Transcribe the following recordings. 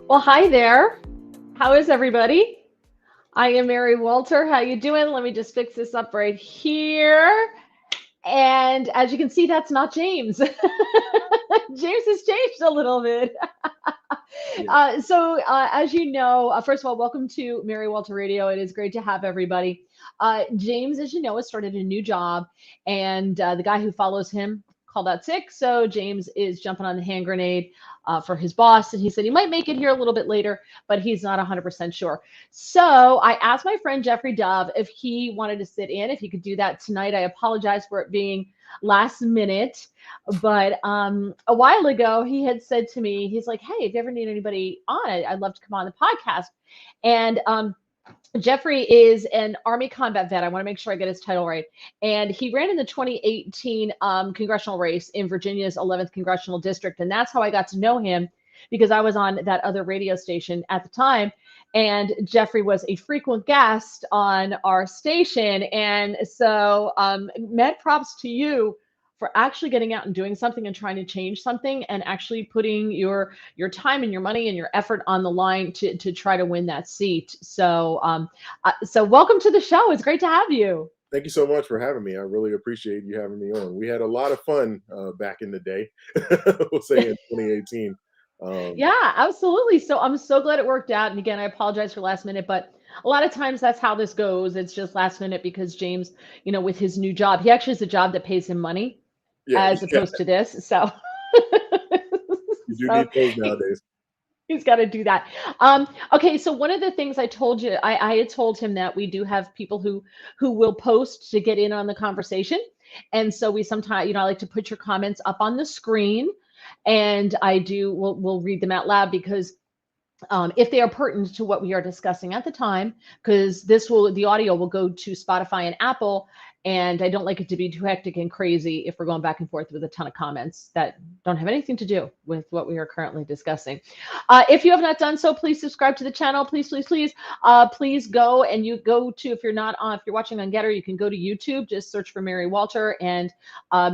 Well, hi there. How is everybody? I am Mary Walter. How you doing? Let me just fix this up right here. And as you can see, that's not James. James has changed a little bit. Yeah. As you know, first of all, welcome to Mary Walter Radio. It is great to have everybody. James, as you know, has started a new job, and the guy who follows him called out sick. So James is jumping on the hand grenade for his boss, and he said he might make it here a little bit later, but he's not 100% sure. So I asked my friend Jeffrey Dove if he wanted to sit in, if he could do that tonight. I apologize for it being last minute. But a while ago, he had said to me, he's like, "Hey, if you ever need anybody on it, I'd love to come on the podcast." And Jeffrey is an Army combat vet. I want to make sure I get his title right. And he ran in the 2018 congressional race in Virginia's 11th congressional district. And that's how I got to know him because I was on that other radio station at the time. And Jeffrey was a frequent guest on our station. And so, med props to you for actually getting out and doing something and trying to change something and actually putting your time and your money and your effort on the line to try to win that seat. So welcome to the show. It's great to have you. Thank you so much for having me. I really appreciate you having me on. We had a lot of fun back in the day, we'll say in 2018. Yeah, absolutely. So I'm so glad it worked out. And again, I apologize for last minute, but a lot of times that's how this goes. It's just last minute because James, with his new job, he actually has a job that pays him money Yeah, as yeah, opposed to this. So, you do so need those he, nowadays. he's got to do that. Okay, so one of the things I told you, I had told him that we do have people who will post to get in on the conversation, and so we sometimes, I like to put your comments up on the screen, and we'll read them out loud because if they are pertinent to what we are discussing at the time, because the audio will go to Spotify and Apple, and I don't like it to be too hectic and crazy if we're going back and forth with a ton of comments that don't have anything to do with what we are currently discussing. If you have not done so, please subscribe to the channel. Please, please, please, please go and you go to, if you're watching on Getter, you can go to YouTube, just search for Mary Walter, and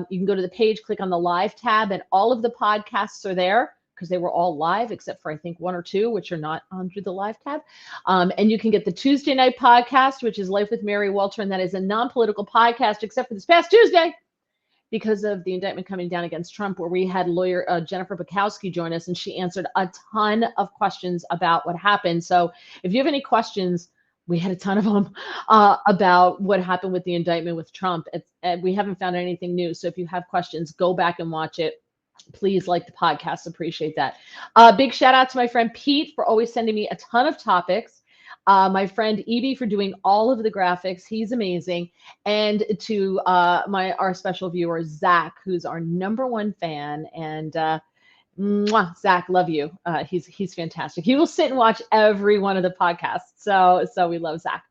you can go to the page, click on the live tab, and all of the podcasts are there because they were all live, except for I think one or two, which are not under the live tab. And you can get the Tuesday night podcast, which is Life with Mary Walter, and that is a non-political podcast, except for this past Tuesday, because of the indictment coming down against Trump, where we had lawyer Jennifer Bukowski join us, and she answered a ton of questions about what happened. So if you have any questions, we had a ton of them about what happened with the indictment with Trump. We haven't found anything new. So if you have questions, go back and watch it. Please like the podcast. Appreciate that. Big shout out to my friend Pete for always sending me a ton of topics. My friend Evie for doing all of the graphics. He's amazing. And to our special viewer, Zach, who's our number one fan. And mwah, Zach, love you. He's fantastic. He will sit and watch every one of the podcasts. So we love Zach.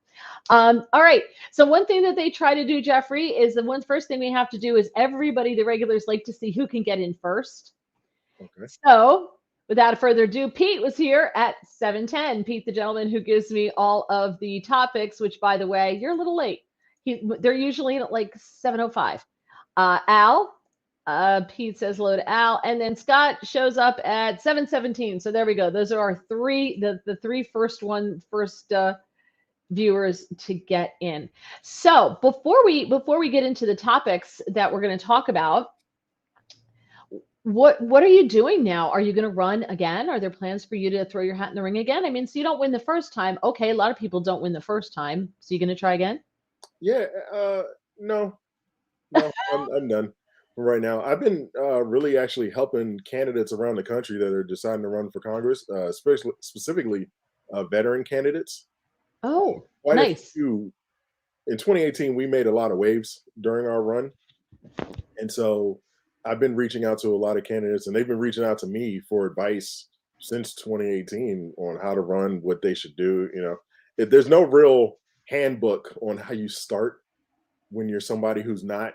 All right. So one thing that they try to do, Jeffrey, is the first thing we have to do is everybody, the regulars, like to see who can get in first. Okay. So without further ado, Pete was here at 7:10. Pete, the gentleman who gives me all of the topics, which, by the way, you're a little late. They're usually at like 7:05. Al, Pete says hello to Al, and then Scott shows up at 7:17. So there we go. Those are our the three first viewers to get in. So before we get into the topics that we're going to talk about, what are you doing now? Are you going to run again? Are there plans for you to throw your hat in the ring again? I mean, so you don't win the first time. Okay, a lot of people don't win the first time. So you going to try again? Yeah, no, I'm done for right now. I've been really actually helping candidates around the country that are deciding to run for Congress, especially specifically veteran candidates. Oh, Quite a nice. few. In 2018, we made a lot of waves during our run. And so I've been reaching out to a lot of candidates, and they've been reaching out to me for advice since 2018 on how to run, what they should do. There's no real handbook on how you start when you're somebody who's not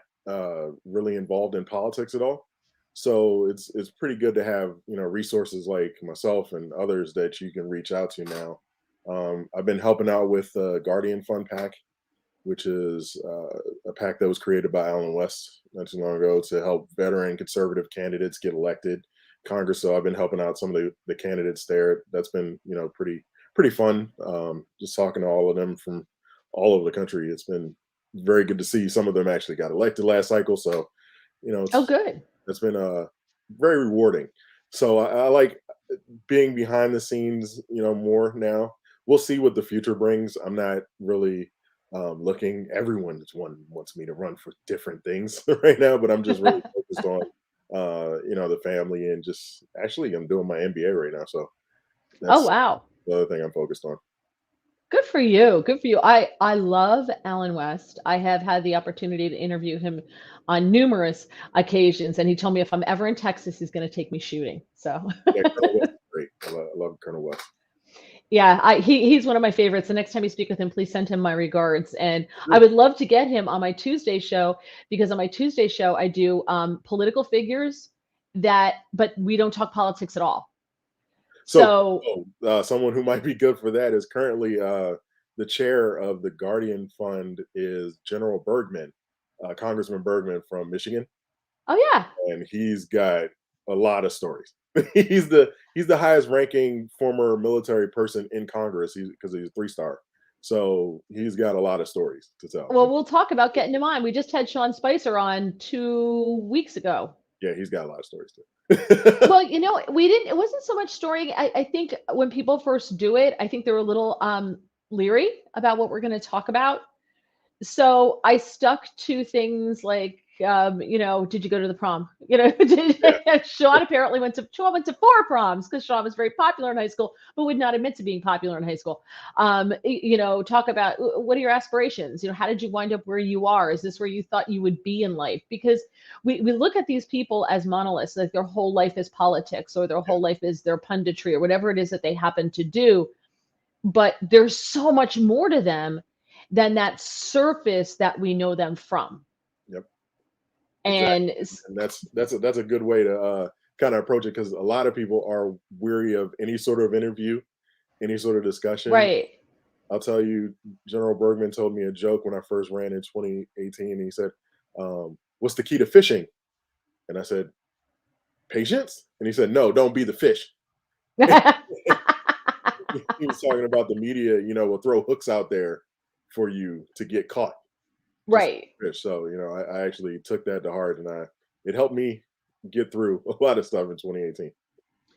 really involved in politics at all. So it's pretty good to have resources like myself and others that you can reach out to now. I've been helping out with Guardian Fund Pack, which is a PAC that was created by Alan West not too long ago to help veteran conservative candidates get elected. Congress. So I've been helping out some of the candidates there. That's been, pretty fun. Just talking to all of them from all over the country. It's been very good to see. Some of them actually got elected last cycle. So, Oh, good. it's been very rewarding. So I like being behind the scenes, more now. We'll see what the future brings. I'm not really looking. Everyone wants me to run for different things right now, but I'm just really focused on, the family, and just actually I'm doing my MBA right now, so Oh, that's wow. the other thing I'm focused on. Good for you. Good for you. I love Alan West. I have had the opportunity to interview him on numerous occasions, and he told me if I'm ever in Texas, he's going to take me shooting. So, Yeah, Colonel West is great. I love Colonel West. yeah, he's one of my favorites. The next time you speak with him, please send him my regards. And I Sure. would love to get him on my Tuesday show because on my Tuesday show I do political figures but we don't talk politics at all. So, So, someone who might be good for that is currently the chair of the Guardian Fund is General Bergman, Congressman Bergman from Michigan, oh yeah, and he's got a lot of stories. He's the highest ranking former military person in Congress. Because he's a 3-star, so he's got a lot of stories to tell. well, we'll talk about getting him on. We just had Sean Spicer on 2 weeks ago. Yeah, he's got a lot of stories too. Well, we didn't, it wasn't so much story. I think when people first do it, I think they're a little leery about what we're going to talk about. So I stuck to things like, did you go to the prom? Yeah, Sean went to 4 proms because Sean was very popular in high school, but would not admit to being popular in high school. Talk about what are your aspirations? How did you wind up where you are? Is this where you thought you would be in life? Because we look at these people as monoliths, like their whole life is politics or their whole life is their punditry or whatever it is that they happen to do. But there's so much more to them than that surface that we know them from. yep, And exactly. And that's a good way to kind of approach it, because a lot of people are weary of any sort of interview, any sort of discussion. right. I'll tell you, General Bergman told me a joke when I first ran in 2018. He said, "What's the key to fishing?" And I said, "Patience." And he said, "No, don't be the fish." He was talking about the media, will throw hooks out there for you to get caught, just Right. like fish. So, I actually took that to heart, and it helped me get through a lot of stuff in 2018.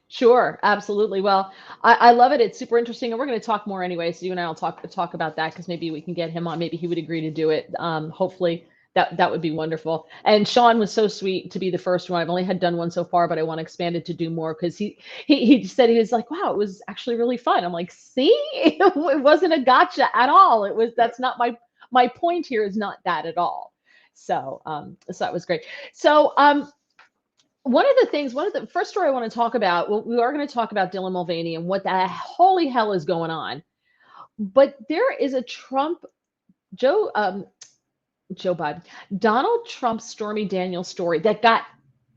Sure, absolutely. Well, I love it. It's super interesting, and we're going to talk more anyway. So you and I will talk about that because maybe we can get him on. Maybe he would agree to do it. Hopefully, that would be wonderful. And Sean was so sweet to be the first one. I've only had done one so far, but I want to expand it to do more because he said he was like, "Wow, it was actually really fun." I'm like, "See, it wasn't a gotcha at all. It was that's not my point here is not that at all." So that was great. So one of the first story I want to talk about, well, we are going to talk about Dylan Mulvaney and what the holy hell is going on. But there is a Joe, Joe Biden, Donald Trump Stormy Daniels story that got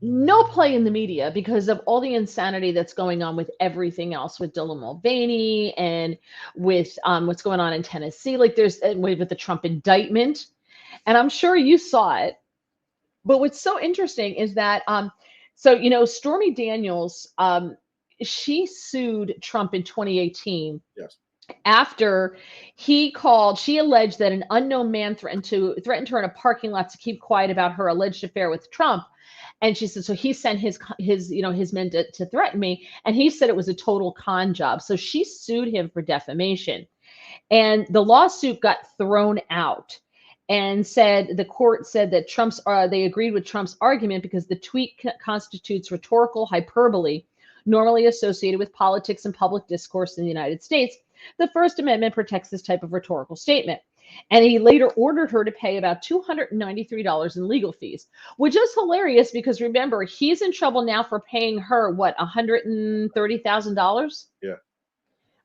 no play in the media because of all the insanity that's going on with everything else with Dylan Mulvaney and with what's going on in Tennessee. Like there's with the Trump indictment, and I'm sure you saw it. But what's so interesting is that Stormy Daniels, she sued Trump in 2018 Yes. after she alleged that an unknown man threatened her in a parking lot to keep quiet about her alleged affair with Trump. And she said, so he sent his men to threaten me. And he said it was a total con job. So she sued him for defamation. And the lawsuit got thrown out and the court said that they agreed with Trump's argument because the tweet constitutes rhetorical hyperbole normally associated with politics and public discourse in the United States. The First Amendment protects this type of rhetorical statement. And he later ordered her to pay about $293 in legal fees, which is hilarious because remember, he's in trouble now for paying her, what, $130,000? Yeah.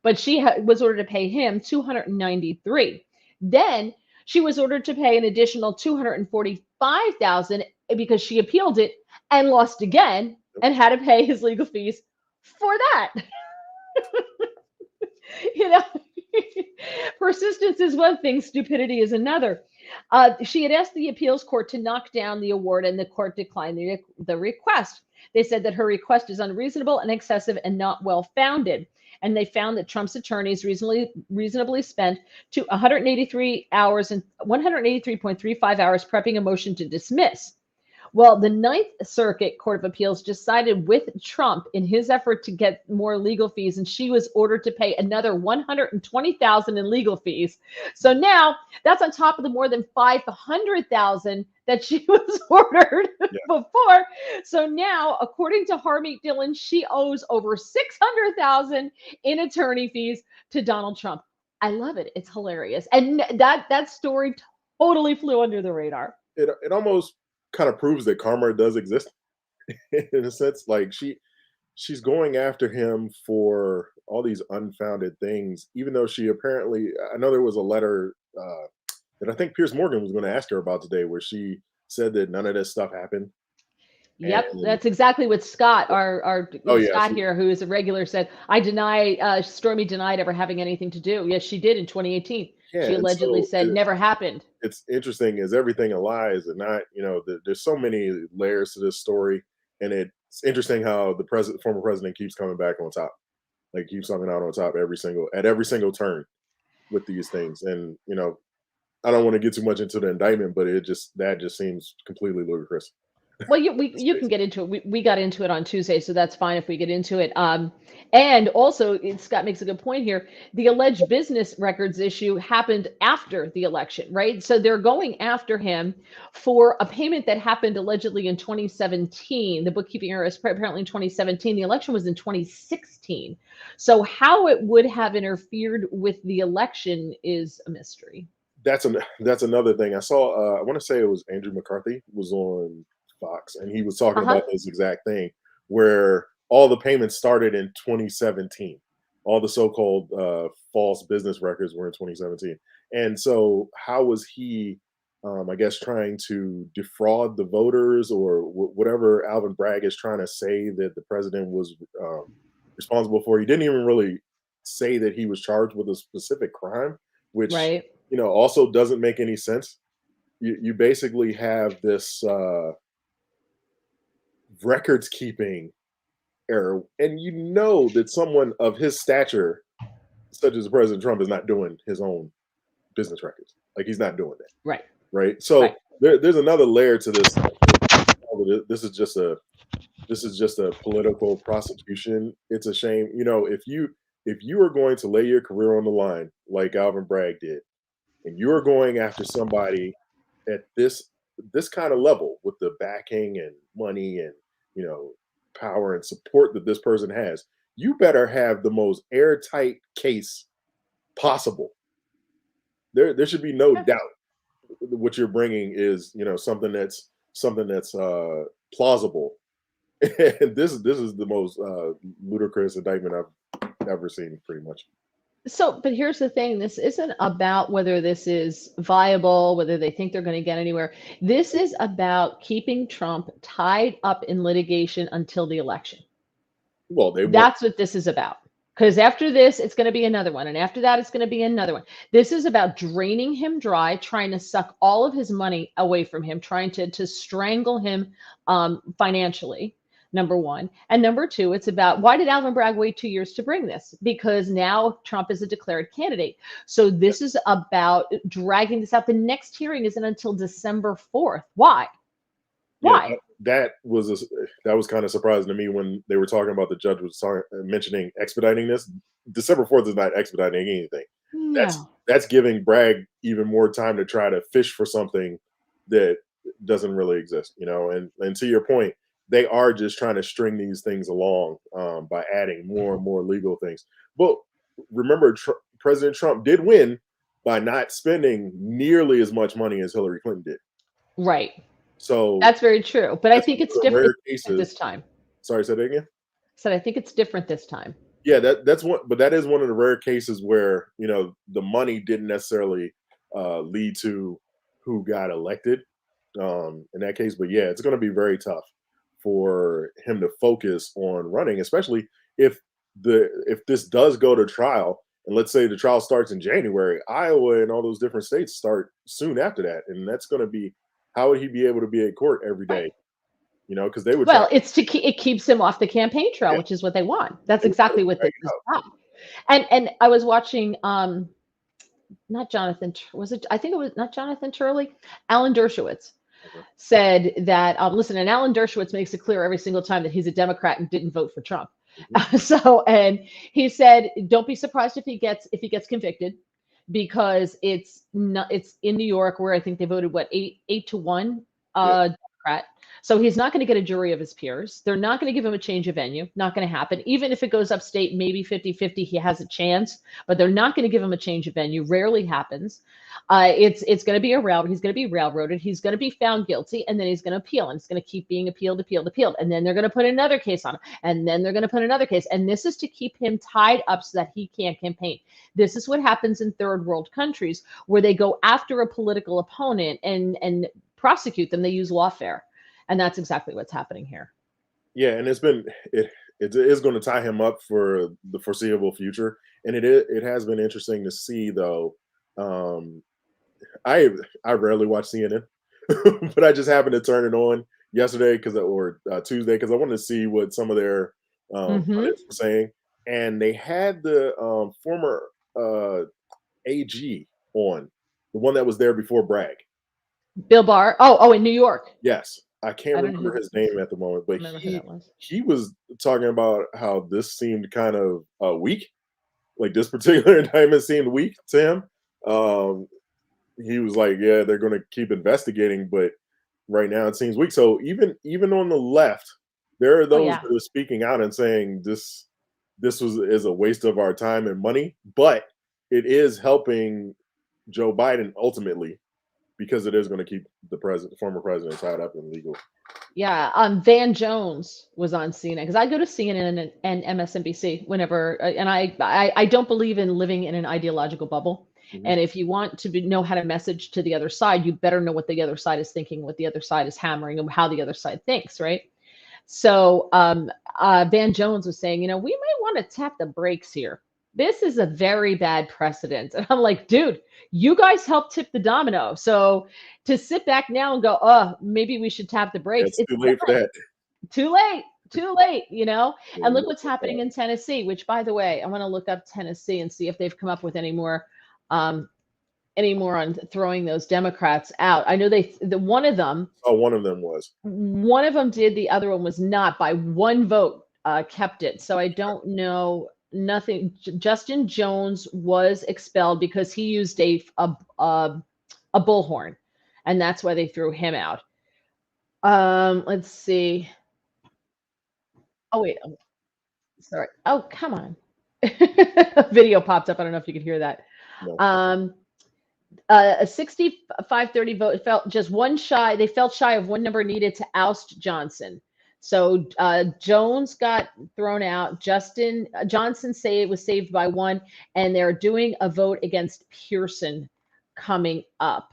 But she was ordered to pay him $293. Then she was ordered to pay an additional $245,000 because she appealed it and lost again and had to pay his legal fees for that. you know, Persistence is one thing, stupidity is another. She had asked the appeals court to knock down the award, and the court declined the request. They said that her request is unreasonable and excessive and not well founded. And they found that Trump's attorneys reasonably spent to 183 hours and 183.35 hours prepping a motion to dismiss. Well, the Ninth Circuit Court of Appeals just sided with Trump in his effort to get more legal fees, and she was ordered to pay another $120,000 in legal fees. So now that's on top of the more than $500,000 that she was ordered before. So now, according to Harmeet Dillon, she owes over $600,000 in attorney fees to Donald Trump. I love it. It's hilarious, and that story totally flew under the radar. It almost kind of proves that karma does exist in a sense. Like she's going after him for all these unfounded things, even though she apparently, I know there was a letter that I think Piers Morgan was going to ask her about today, where she said that none of this stuff happened. Yep, that's exactly what Scott, our Scott here, who is a regular, said. I deny, Stormy denied ever having anything to do. Yes, she did in 2018. Yeah, she allegedly said never happened. It's interesting. Is everything a lie? Is it not? There's so many layers to this story, and it's interesting how the former president keeps coming back on top, like keeps coming out on top at every single turn with these things. And I don't want to get too much into the indictment, but that just seems completely ludicrous. Well, you can get into it. We got into it on Tuesday, so that's fine if we get into it. And also, Scott makes a good point here. The alleged business records issue happened after the election, right? So they're going after him for a payment that happened allegedly in 2017. The bookkeeping error is apparently in 2017. The election was in 2016. So how it would have interfered with the election is a mystery. That's another thing. I saw. I want to say it was Andrew McCarthy was on Fox, and he was talking about this exact thing, where all the payments started in 2017. All the so-called false business records were in 2017. And so how was he, I guess, trying to defraud the voters, or whatever Alvin Bragg is trying to say that the president was responsible for? He didn't even really say that he was charged with a specific crime, which, also doesn't make any sense. You basically have this records keeping error, and that someone of his stature, such as President Trump, is not doing his own business records. Like, he's not doing that. Right. So there's another layer to this. This is just a political prosecution. It's a shame. If you are going to lay your career on the line like Alvin Bragg did, and you're going after somebody at this kind of level with the backing and money and power and support that this person has, you better have the most airtight case possible. There should be no doubt what you're bringing is something that's plausible. And this is the most ludicrous indictment I've ever seen, pretty much. So, but here's the thing. This isn't about whether this is viable, whether they think they're going to get anywhere. This is about keeping Trump tied up in litigation until the election. Well, that's what this is about. Because after this, it's going to be another one. And after that, it's going to be another one. This is about draining him dry, trying to suck all of his money away from him, trying to strangle him financially. Number one. And number two, it's about, why did Alvin Bragg wait 2 years to bring this? Because now Trump is a declared candidate. So this is about dragging this out. The next hearing isn't until December 4th. Why? Why? That was kind of surprising to me when they were talking about the judge was mentioning expediting this. December 4th is not expediting anything. No. That's giving Bragg even more time to try to fish for something that doesn't really exist, and to your point, they are just trying to string these things along by adding more and more legal things. But remember, President Trump did win by not spending nearly as much money as Hillary Clinton did. Right. So that's very true. But I think it's different this time. Sorry, say that again? So I think it's different this time. Yeah, that's one. But that is one of the rare cases where the money didn't necessarily lead to who got elected in that case. But yeah, it's going to be very tough for him to focus on running, especially if this does go to trial And let's say the trial starts in January, Iowa and all those different states start soon after that. And that's going to be, how would he be able to be at court every Right. day? You know, because they would try. Well, it's to keep, it keeps him off the campaign trail, Yeah, which is what they want. That's they would try to exactly what drag this it is out. about. And I was watching not Jonathan, was it? I think it was not Jonathan Turley. Alan Dershowitz Okay. said that, listen, and Alan Dershowitz makes it clear every single time that he's a Democrat and didn't vote for Trump. So, and he said, don't be surprised if he gets convicted, because it's not, it's in New York, where I think they voted what, 8-1 Yeah. Democrat. So he's not going to get a jury of his peers. They're not going to give him a change of venue. Not going to happen. Even if it goes upstate, maybe 50-50, he has a chance, but they're not going to give him a change of venue. Rarely happens. It's going to be a rail. He's going to be railroaded. He's going to be found guilty, and then he's going to appeal, and it's going to keep being appealed, and then they're going to put another case on him, and then they're going to put another case, and this is to keep him tied up so that he can't campaign. This is what happens in third world countries, where they go after a political opponent and prosecute them. They use lawfare, and that's exactly what's happening here. Yeah, and it is going to tie him up for the foreseeable future, and it has been interesting to see though. I rarely watch CNN, but I just happened to turn it on yesterday or Tuesday, because I wanted to see what some of their pundits were saying, and they had the former AG on, the one that was there before Bragg. Bill Barr. Oh, in New York. Yes, I can't I don't know remember his name at the moment, but remember who that was. he was talking about how this seemed kind of weak. Like, this particular indictment seemed weak to him. He was like, "Yeah, they're going to keep investigating, but right now it seems weak." So even on the left, there are Oh those yeah. that are speaking out and saying is a waste of our time and money, but it is helping Joe Biden ultimately, because it is going to keep the former president, tied up in legal. Yeah, Van Jones was on CNN, because I go to CNN and MSNBC whenever, and I don't believe in living in an ideological bubble. And if you want to know how to message to the other side, you better know what the other side is thinking, what the other side is hammering, and how the other side thinks, right? So Van Jones was saying, we might want to tap the brakes here. This is a very bad precedent. And I'm like, dude, you guys helped tip the domino. So to sit back now and go, oh, maybe we should tap the brakes. It's too late for that. Too late. Too late, And look what's Yeah. happening in Tennessee, which, by the way, I want to look up Tennessee and see if they've come up with any more on throwing those Democrats out. I know one of them Oh, one of them was. did, the other one was not, by one vote, kept it. So I don't know, nothing. Justin Jones was expelled because he used a bullhorn, and that's why they threw him out. Let's see. Oh wait, sorry. Oh, come on. A video popped up. I don't know if you could hear that. No. A 65-30 vote felt just one shy. They felt shy of one number needed to oust Johnson. So Jones got thrown out. Johnson was saved by one, and they're doing a vote against Pearson coming up.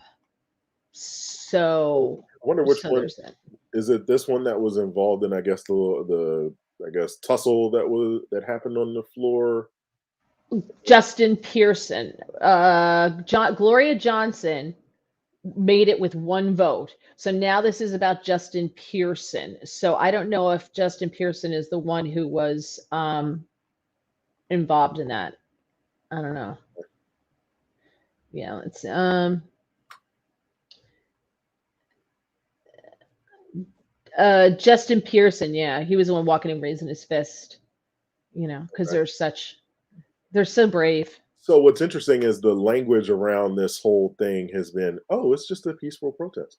So I wonder which one. there's that. Is it this one that was involved in, I guess, the tussle that happened on the floor? Justin Pearson, Gloria Johnson made it with one vote. So now this is about Justin Pearson. So I don't know if Justin Pearson is the one who was involved in that. I don't know. Yeah, let's Justin Pearson, yeah, he was the one walking and raising his fist, because they're so brave. So what's interesting is the language around this whole thing has been, oh, it's just a peaceful protest.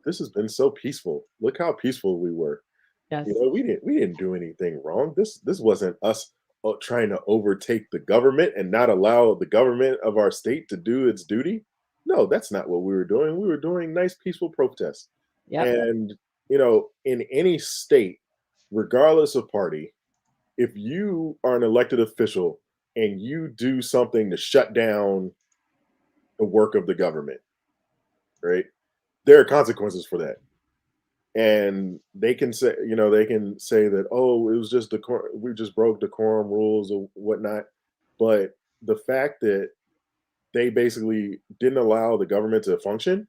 This has been so peaceful. Look how peaceful we were. Yes. We didn't do anything wrong. This wasn't us trying to overtake the government and not allow the government of our state to do its duty. No, that's not what we were doing. We were doing nice, peaceful protests. Yep. And in any state, regardless of party, if you are an elected official and you do something to shut down the work of the government, right? There are consequences for that. And they can say that, oh, it was just we just broke decorum rules or whatnot. But the fact that they basically didn't allow the government to function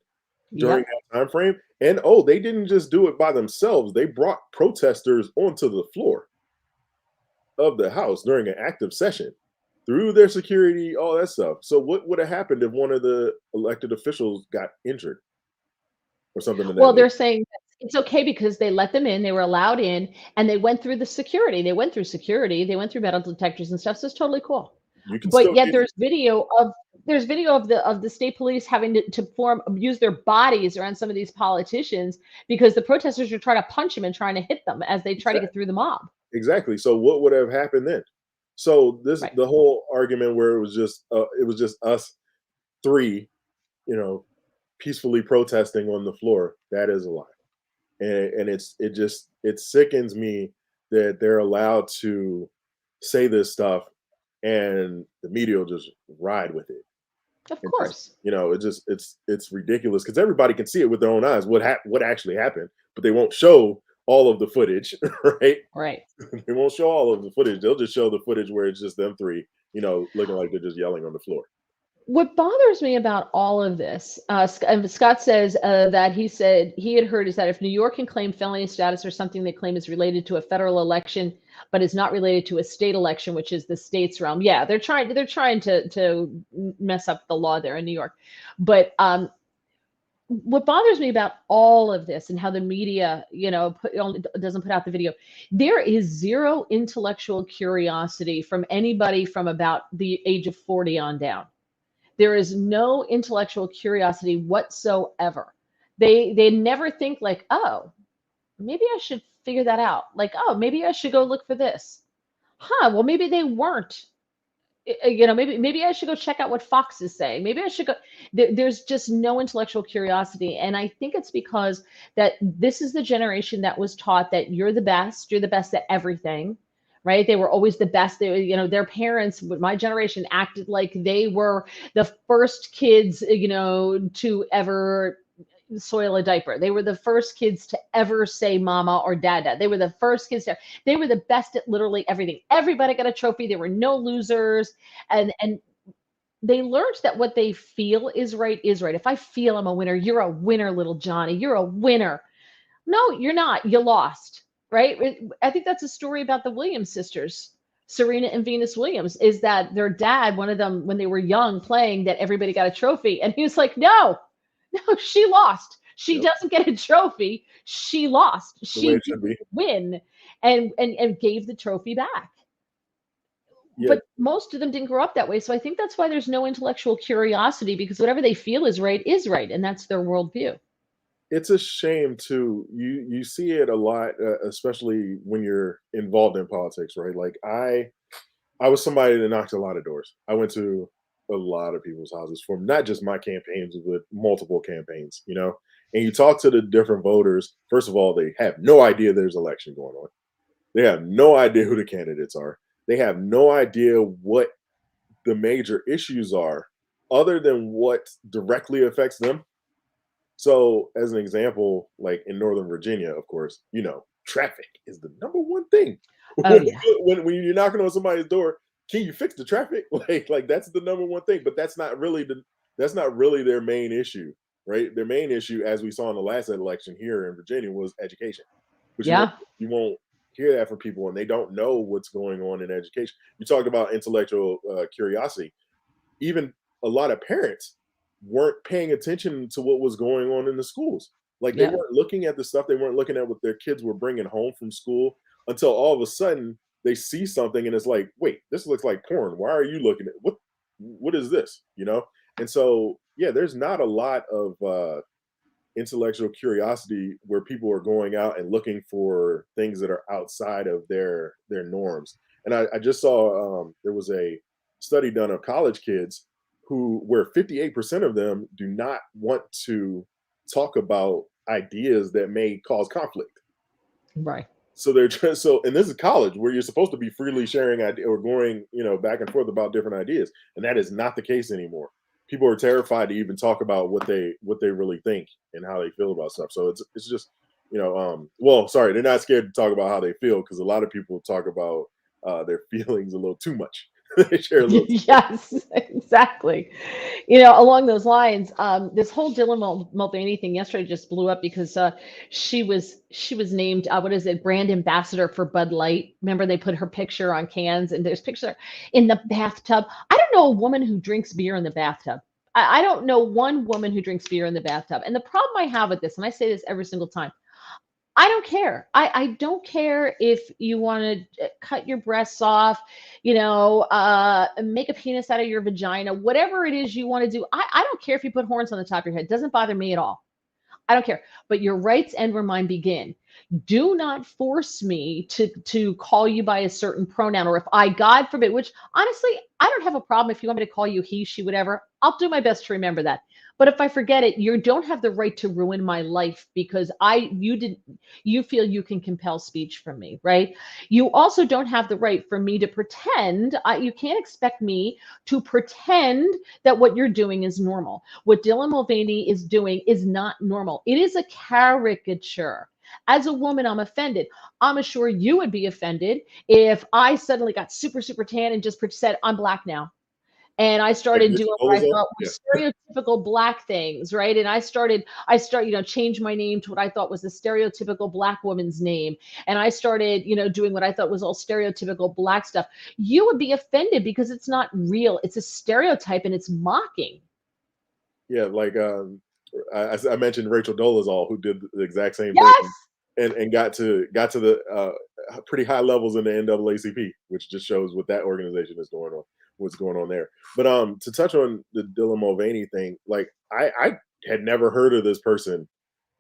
during Yep. that time frame. And they didn't just do it by themselves. They brought protesters onto the floor of the House during an active session through their security, all that stuff. So what would have happened if one of the elected officials got injured or something of that Well, nature? they're saying that it's okay because they let them in, they were allowed in, and they went through the security. They went through security, they went through metal detectors and stuff, so it's totally cool. You can But still yet get there's video of the state police having to use their bodies around some of these politicians because the protesters are trying to punch them and trying to hit them as they try to get through the mob. exactly. So what would have happened then? So this Right. the whole argument where it was just us three, you know, peacefully protesting on the floor. That is a lie, and it sickens me that they're allowed to say this stuff, and the media will just ride with it. Of And just course. it's ridiculous because everybody can see it with their own eyes what actually happened, but they won't show all of the footage, right? Right. They won't show all of the footage. They'll just show the footage where it's just them three, looking like they're just yelling on the floor. What bothers me about all of this, Scott says that he said he had heard is that if New York can claim felony status or something they claim is related to a federal election, but is not related to a state election, which is the state's realm. Yeah, they're trying to mess up the law there in New York. But what bothers me about all of this and how the media, doesn't put out the video, there is zero intellectual curiosity from anybody from about the age of 40 on down. There is no intellectual curiosity whatsoever. They never think like, oh, maybe I should figure that out. Like, oh, maybe I should go look for this. Huh, well, maybe they weren't. Maybe I should go check out what Fox is saying. Maybe I should go. There's just no intellectual curiosity, and I think it's because that this is the generation that was taught that you're the best at everything, right? They were always the best. Their parents, my generation, acted like they were the first kids, to ever soil a diaper. They were the first kids to ever say mama or dada. They were the first kids they were the best at literally everything. Everybody got a trophy. There were no losers. And they learned that what they feel is right is right. If I feel I'm a winner, you're a winner, little Johnny. You're a winner. No, you're not. You lost, right? I think that's a story about the Williams sisters. Serena and Venus Williams is that their dad, one of them, when they were young playing, that everybody got a trophy. And he was like, no, no, she lost. She Yep, doesn't get a trophy. She lost. the way She it should didn't be. win and gave the trophy back. Yeah, But most of them didn't grow up that way. So I think that's why there's no intellectual curiosity because whatever they feel is right. And that's their worldview. it's a shame too. You see it a lot, especially when you're involved in politics, right? Like I was somebody that knocked a lot of doors. I went to a lot of people's houses for not just my campaigns, but multiple campaigns, And you talk to the different voters. First of all, they have no idea there's election going on. They have no idea who the candidates are. They have no idea what the major issues are other than what directly affects them. So, as an example, like in Northern Virginia, of course, traffic is the number one thing. Oh yeah. When you're knocking on somebody's door, can you fix the traffic? Like that's the number one thing. But that's not really their main issue, right? Their main issue, as we saw in the last election here in Virginia, was education. But Yeah. you won't hear that from people, and they don't know what's going on in education. You talked about intellectual curiosity. Even a lot of parents weren't paying attention to what was going on in the schools. Like they Yeah. weren't looking at the stuff, they weren't looking at what their kids were bringing home from school until all of a sudden they see something and it's like, wait, this looks like porn. Why are you looking at what is this? And so yeah, there's not a lot of intellectual curiosity where people are going out and looking for things that are outside of their norms. And I just saw there was a study done of college kids where 58% of them do not want to talk about ideas that may cause conflict. Right. So they're and this is college where you're supposed to be freely sharing idea or going, back and forth about different ideas, and that is not the case anymore. People are terrified to even talk about what they really think and how they feel about stuff. So it's just, well, sorry, they're not scared to talk about how they feel because a lot of people talk about their feelings a little too much. They share a little too much. Yes, exactly. You know, along those lines, this whole Dylan Mulvaney thing yesterday just blew up because she was named what is it, brand ambassador for Bud Light. Remember they put her picture on cans, and there's picture in the bathtub. I don't know a woman who drinks beer in the bathtub. I don't know one woman who drinks beer in the bathtub. And the problem I have with this, and I say this every single time, I don't care. I don't care if you want to cut your breasts off, make a penis out of your vagina, whatever it is you want to do. I don't care if you put horns on the top of your head. It doesn't bother me at all. I don't care. But your rights end where mine begin. Do not force me to call you by a certain pronoun, or if I, God forbid, which honestly, I don't have a problem if you want me to call you he, she, whatever. I'll do my best to remember that. But if I forget it, you don't have the right to ruin my life because you feel you can compel speech from me, right? You also don't have the right for me to pretend. You can't expect me to pretend that what you're doing is normal. What Dylan Mulvaney is doing is not normal. It is a caricature. As a woman, I'm offended. I'm sure you would be offended if I suddenly got super, super tan and just said, I'm black now. And I Like started Rachel doing what I Dolezal? thought Yeah. was stereotypical black things, right? And change my name to what I thought was the stereotypical black woman's name. And I started, doing what I thought was all stereotypical black stuff. You would be offended because it's not real. It's a stereotype and it's mocking. Yeah, like I mentioned Rachel Dolezal, who did the exact same thing, Yes. and got to the pretty high levels in the NAACP, which just shows what that organization is going on, what's going on there. But to touch on the Dylan Mulvaney thing, like I had never heard of this person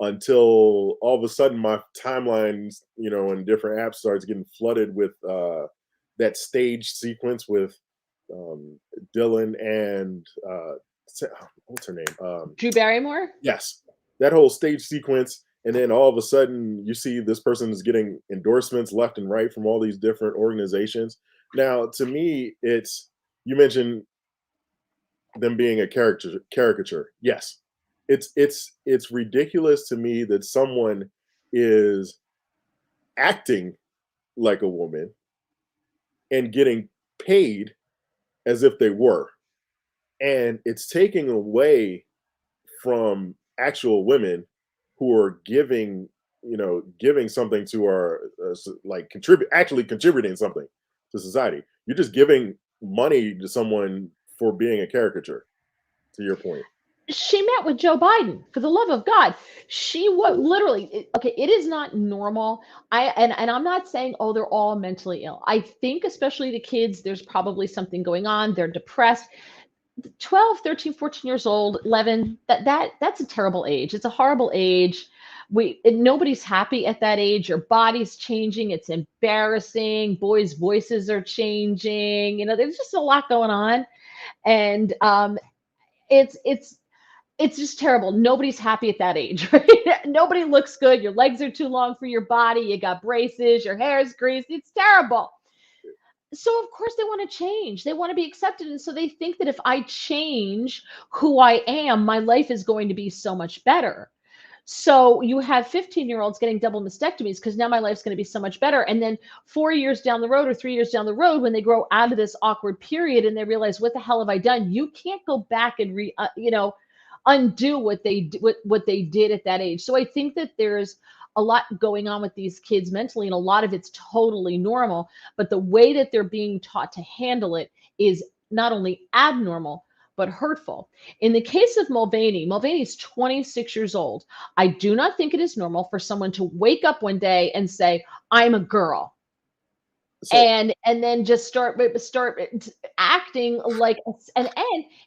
until all of a sudden my timelines, and different apps starts getting flooded with that stage sequence with um, Dylan and what's her name? Drew Barrymore? Yes, that whole stage sequence, and then all of a sudden you see this person is getting endorsements left and right from all these different organizations. Now, to me, it's you mentioned them being a caricature. Yes, it's ridiculous to me that someone is acting like a woman and getting paid as if they were, and it's taking away from actual women who are giving something to our like contributing something to society. You're just giving money to someone for being a caricature, to your point. She met with Joe Biden, for the love of God. She what literally okay, it is not normal. And I'm not saying oh they're all mentally ill. I think especially the kids there's probably something going on. They're depressed. 12, 13, 14 years old, 11, that's a terrible age. It's a horrible age. Nobody's happy at that age. Your body's changing. It's embarrassing. Boys' voices are changing. There's just a lot going on. And it's just terrible. Nobody's happy at that age, right? Nobody looks good. Your legs are too long for your body. You got braces. Your hair is greased. It's terrible. So of course they want to change. They want to be accepted, and so they think that if I change who I am, my life is going to be so much better. So you have 15-year-olds getting double mastectomies because now my life's going to be so much better. And then 4 years down the road or 3 years down the road, when they grow out of this awkward period and they realize, what the hell have I done? You can't go back and undo what they did at that age. So I think that there's a lot going on with these kids mentally, and a lot of it's totally normal. But the way that they're being taught to handle it is not only abnormal but hurtful. In the case of Mulvaney is 26 years old. I do not think it is normal for someone to wake up one day and say, "I'm a girl." So And then just start acting like and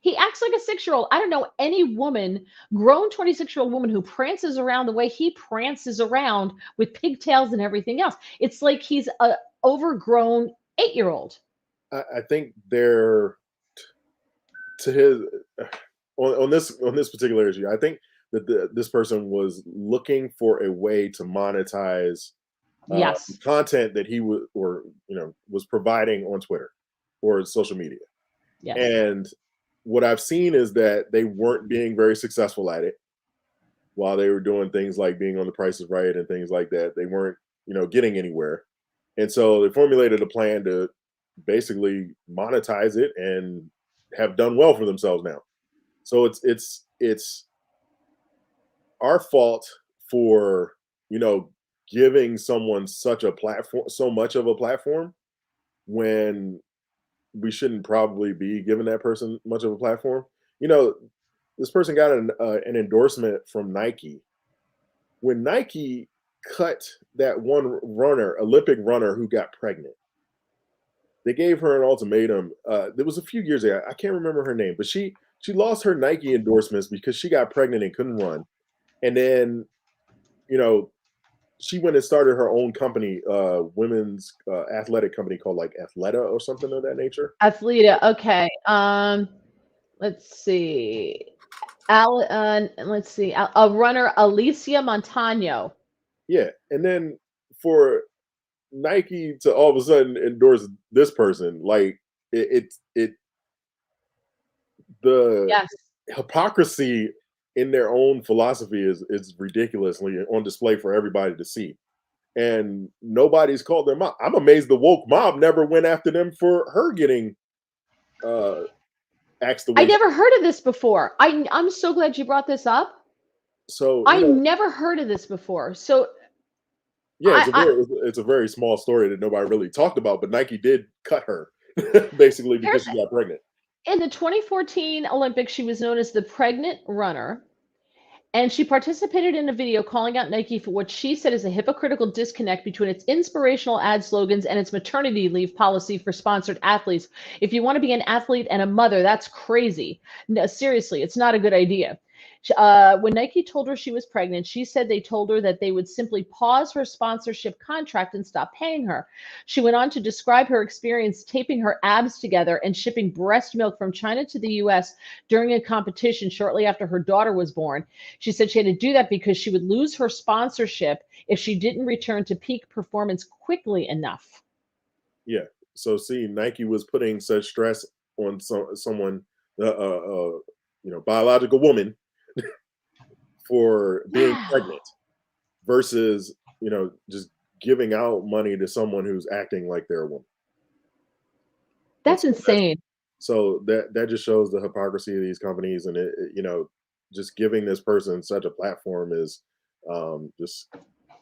he acts like a 6-year-old. I don't know any woman, grown 26-year-old woman, who prances around the way he prances around with pigtails and everything else. It's like he's a overgrown 8-year-old. I think they're to his on this particular issue. I think that this person was looking for a way to monetize Yes. content that he was or was providing on Twitter or social media. Yes. And what I've seen is that they weren't being very successful at it while they were doing things like being on The Price is Right and things like that. They weren't, getting anywhere. And so they formulated a plan to basically monetize it and have done well for themselves now. So it's our fault for, you know, giving someone such a platform, so much of a platform, when we shouldn't probably be giving that person much of a platform. You know, this person got an endorsement from Nike. When Nike cut that one runner, Olympic runner who got pregnant, they gave her an ultimatum. There was a few years ago. I can't remember her name, but she lost her Nike endorsements because she got pregnant and couldn't run. And then, you know, she went and started her own company, women's athletic company called like Athleta or something of that nature. Athleta. Okay. Let's see. Let's see. A runner, Alicia Montano. Yeah, and then for Nike to all of a sudden endorse this person, like it the Yes. hypocrisy in their own philosophy is ridiculously on display for everybody to see. And nobody's called them out. I'm amazed the woke mob never went after them for her getting uh axed the I way. never heard of this before. I'm so glad you brought this up. So, you I know, never heard of this before. So yeah, I it's a very small story that nobody really talked about, but Nike did cut her basically because here's she got pregnant. in the 2014 Olympics, she was known as the pregnant runner. And she participated in a video calling out Nike for what she said is a hypocritical disconnect between its inspirational ad slogans and its maternity leave policy for sponsored athletes. If you want to be an athlete and a mother, that's crazy. No, seriously, it's not a good idea. When Nike told her she was pregnant, she said they told her that they would simply pause her sponsorship contract and stop paying her. She went on to describe her experience taping her abs together and shipping breast milk from China to the US during a competition shortly after her daughter was born. She said she had to do that because she would lose her sponsorship if she didn't return to peak performance quickly enough. Yeah. So see, Nike was putting such stress on someone, you know, biological woman for being Yeah, pregnant versus, you know, just giving out money to someone who's acting like they're a woman. And that's insane. so that just shows the hypocrisy of these companies, and you know, just giving this person such a platform is just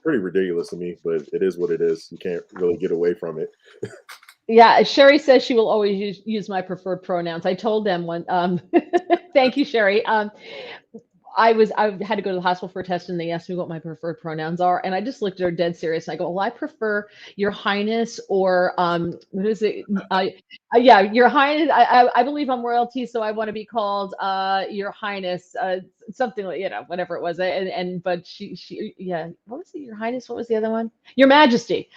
pretty ridiculous to me. But it is what it is. You can't really get away from it. Yeah, Sherry says she will always use my preferred pronouns. I told them one. Thank you, Sherry. I had to go to the hospital for a test and they asked me what my preferred pronouns are. And I just looked at her dead serious. And I go, well, I prefer your highness or what is it? Yeah, your highness. I believe I'm royalty, so I want to be called your highness, something like, whatever it was. But yeah, what was it? Your highness. What was the other one? Your Oh, majesty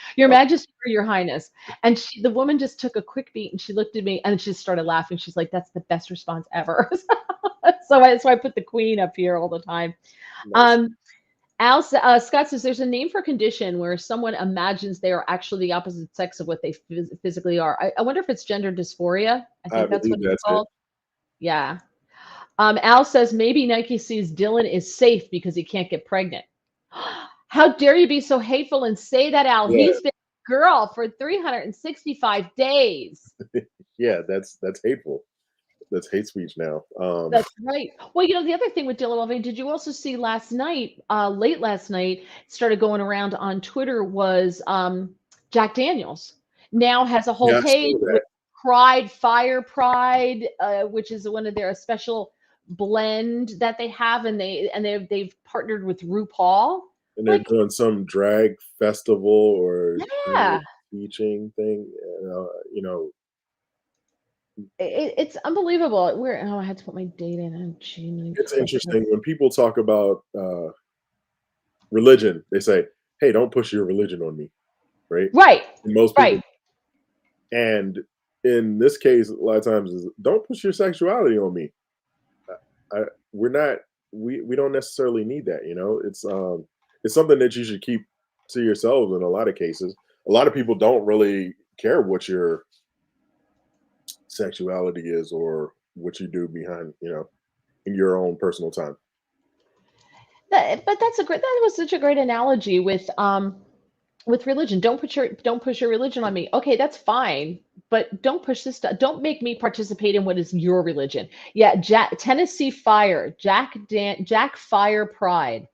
or your highness. And the woman just took a quick beat and she looked at me and she started laughing. She's like, that's the best response ever. So I put the queen up here all the time. nice. Um, Scott says there's a name for a condition where someone imagines they are actually the opposite sex of what they physically are. I wonder if it's gender dysphoria. I I think that's believe what it's that's it. called. Yeah. Al says maybe Nike sees Dylan is safe because he can't get pregnant. How dare you be so hateful and say that, Al? Yeah, He's been a girl for 365 days. yeah, that's hateful. That's hate speech now. That's right. Well, the other thing with Dylan Mulvaney, did you also see last night, late last night, started going around on Twitter was Jack Daniels now has a whole Yeah, I page saw that. with Pride, Fire Pride, which is one of their special blend that they have, and they've partnered with RuPaul. And they're Like, doing some drag festival or yeah, teaching thing. You know, it's unbelievable. I had to put my date in. Oh, gee, it's interesting when people talk about religion. They say, "Hey, don't push your religion on me," right? right, And most right. people, and in this case, a lot of times is don't push your sexuality on me. I, we're not. We don't necessarily need that. You know, it's something that you should keep to yourselves. In a lot of cases, a lot of people don't really care what your sexuality is or what you do behind, you know, in your own personal time. But that was such a great analogy with religion. Don't push your religion on me. Okay, that's fine. but don't push this stuff. Don't make me participate in what is your religion. Yeah, Tennessee Fire, Jack Fire Pride.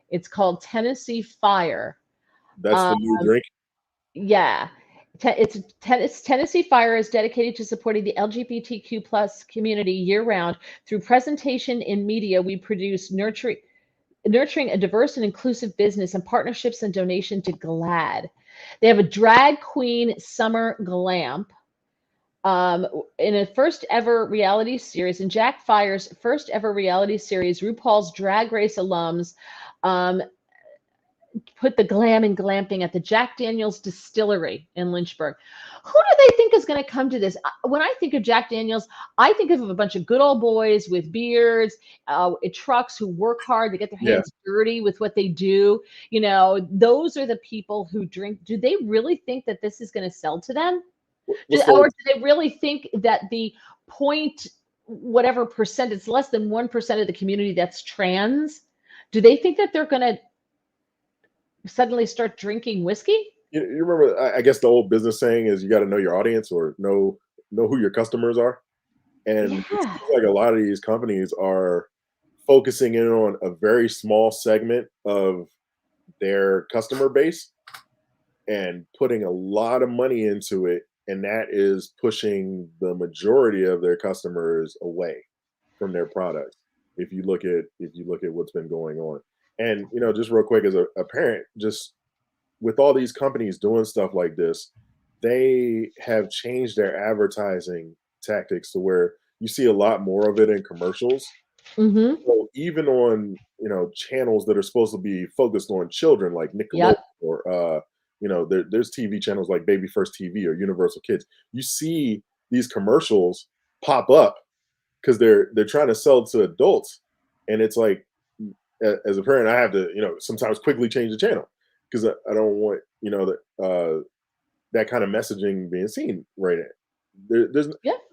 It's called Tennessee Fire. That's Um, the new drink. yeah. Tennessee Fire is dedicated to supporting the LGBTQ plus community year round. Through presentation in media, we produce nurturing a diverse and inclusive business and partnerships and donation to GLAD. They have a drag queen summer glamp um, in a first ever reality series, in Jack Fire's first ever reality series, RuPaul's Drag Race alums um, put the glam and glamping at the Jack Daniels distillery in Lynchburg. Who do they think is going to come to this? When I think of Jack Daniels, I think of a bunch of good old boys with beards, trucks who work hard, they get their Yeah. hands dirty with what they do. You know, those are the people who drink. Do they really think that this is going to sell to them? What's Or the do they really think that the point, whatever percent, it's less than 1% of the community that's trans? Do they think that they're going to suddenly start drinking whiskey? you remember? I guess the old business saying is you got to know your audience or know who your customers are. And it Yeah. seems like a lot of these companies are focusing in on a very small segment of their customer base and putting a lot of money into it, and that is pushing the majority of their customers away from their products. If you look at what's been going on, and just real quick as a parent, just with all these companies doing stuff like this, they have changed their advertising tactics to where you see a lot more of it in commercials. Mm-hmm. So even on channels that are supposed to be focused on children, like Nickelodeon, Yep. or there's TV channels like Baby First TV or Universal Kids. You see these commercials pop up because they're trying to sell to adults, and it's like, as a parent, I have to sometimes quickly change the channel because I don't want that kind of messaging being seen right at. There's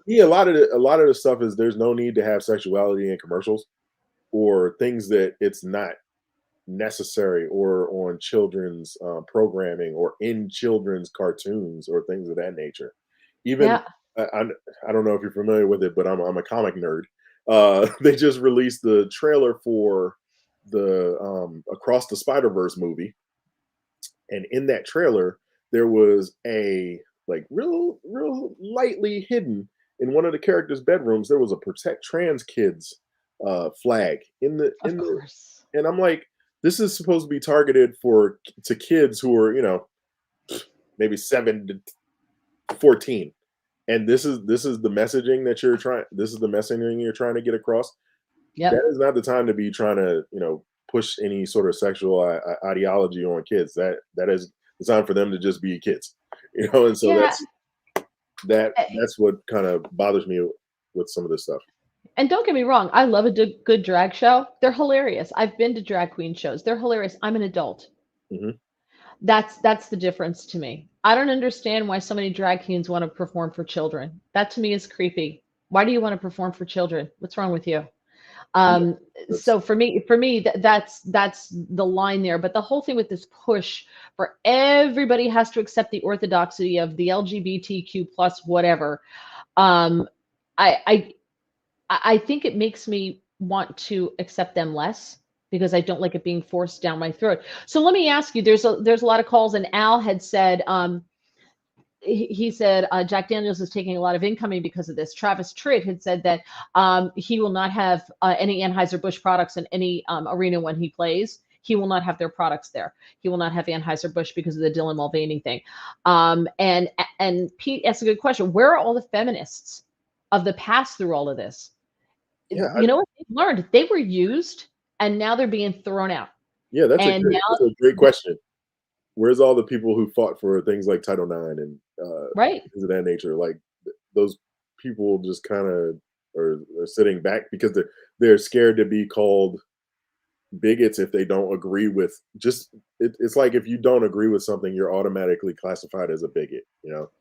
Yeah. a lot of the stuff is there's no need to have sexuality in commercials or things that it's not necessary, or on children's programming or in children's cartoons or things of that nature. Even Yeah. I don't know if you're familiar with it, but I'm a comic nerd. They just released the trailer for the Across the Spider Verse movie, and in that trailer there was a, like, real lightly hidden in one of the characters' bedrooms. There was a protect trans kids flag Of course. and I'm like, this is supposed to be targeted to kids who are maybe 7 to 14, and this is the messaging that you're trying this is the messaging you're trying to get across. That Yep. is not the time to be trying to push any sort of sexual ideology on kids. That is the time for them to just be kids, and so Yeah. that's what kind of bothers me with some of this stuff. And don't get me wrong, I love a good drag show. They're hilarious. I've been to drag queen shows. They're hilarious. I'm an adult. Hmm. That's the difference to me. I don't understand why so many drag queens want to perform for children. That to me is creepy. Why do you want to perform for children? What's wrong with you? Yeah, Um, that's so for me, that's the line there. But the whole thing with this push for everybody has to accept the orthodoxy of the LGBTQ plus whatever. Um, I, I I think it makes me want to accept them less because I don't like it being forced down my throat. So let me ask you, there's a lot of calls, and Al had said he said Jack Daniels is taking a lot of incoming because of this. Travis Tritt had said that he will not have any Anheuser-Busch products in any arena when he plays. He will not have their products there. He will not have Anheuser-Busch because of the Dylan Mulvaney thing. And Pete asked a good question. Where are all the feminists of the past through all of this? yeah You know what they've learned? They were used and now they're being thrown out. yeah And that's a great question. Where's all the people who fought for things like Title IX and right. things of that nature? Like, those people just kind of are sitting back because they're scared to be called bigots if they don't agree with it's like if you don't agree with something, you're automatically classified as a bigot.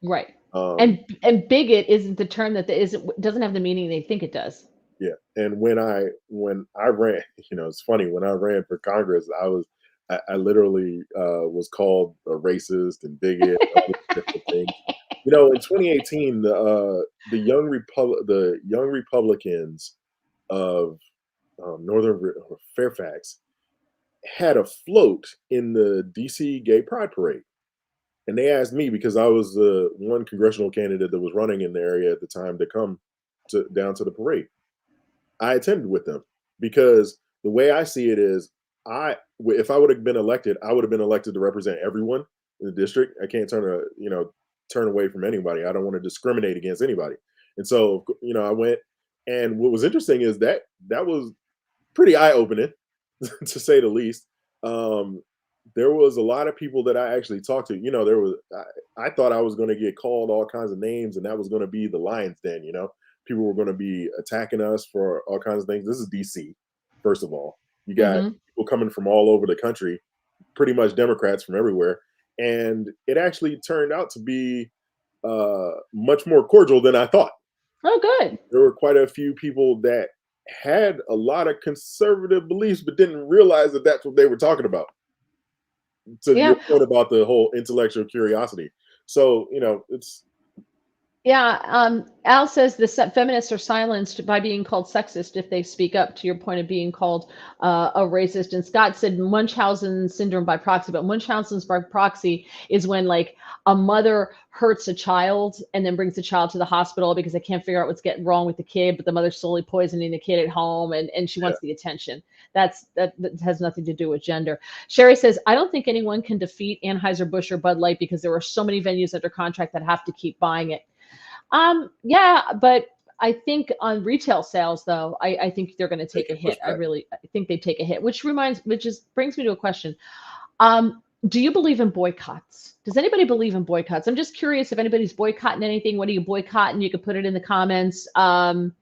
Right. Um, And bigot isn't the term that isn't doesn't have the meaning they think it does. yeah, and when I ran, it's funny, when I ran for Congress, I literally was called a racist and bigot, all these different things. In 2018, the young Republicans of Fairfax had a float in the DC Gay Pride Parade. And they asked me, because I was the one congressional candidate that was running in the area at the time, to come down to the parade. I attended with them because the way I see it is, if I would have been elected, I would have been elected to represent everyone in the district. I can't turn away from anybody. I don't want to discriminate against anybody. And so, I went, and what was interesting is that was pretty eye opening, to say the least. There was a lot of people that I actually talked to. I thought I was going to get called all kinds of names, and that was going to be the lion's den. People were going to be attacking us for all kinds of things. This is DC, first of all. You got people coming from all over the country, pretty much Democrats from everywhere, and it actually turned out to be much more cordial than I thought. Oh, good. There were quite a few people that had a lot of conservative beliefs, but didn't realize that that's what they were talking about. To your point about the whole intellectual curiosity. So, it's. Yeah. Al says the feminists are silenced by being called sexist if they speak up, to your point of being called a racist. And Scott said Munchausen syndrome by proxy, but Munchausen's by proxy is when like a mother hurts a child and then brings the child to the hospital because they can't figure out what's getting wrong with the kid, but the mother's slowly poisoning the kid at home and she wants the attention. That has nothing to do with gender. Sherry says, I don't think anyone can defeat Anheuser-Busch or Bud Light because there are so many venues under contract that have to keep buying it. Yeah, but I think on retail sales, though, I think they're going to take a hit. I think they take a hit, which brings me to a question. Do you believe in boycotts? Does anybody believe in boycotts? I'm just curious if anybody's boycotting anything. What are you boycotting? You could put it in the comments. What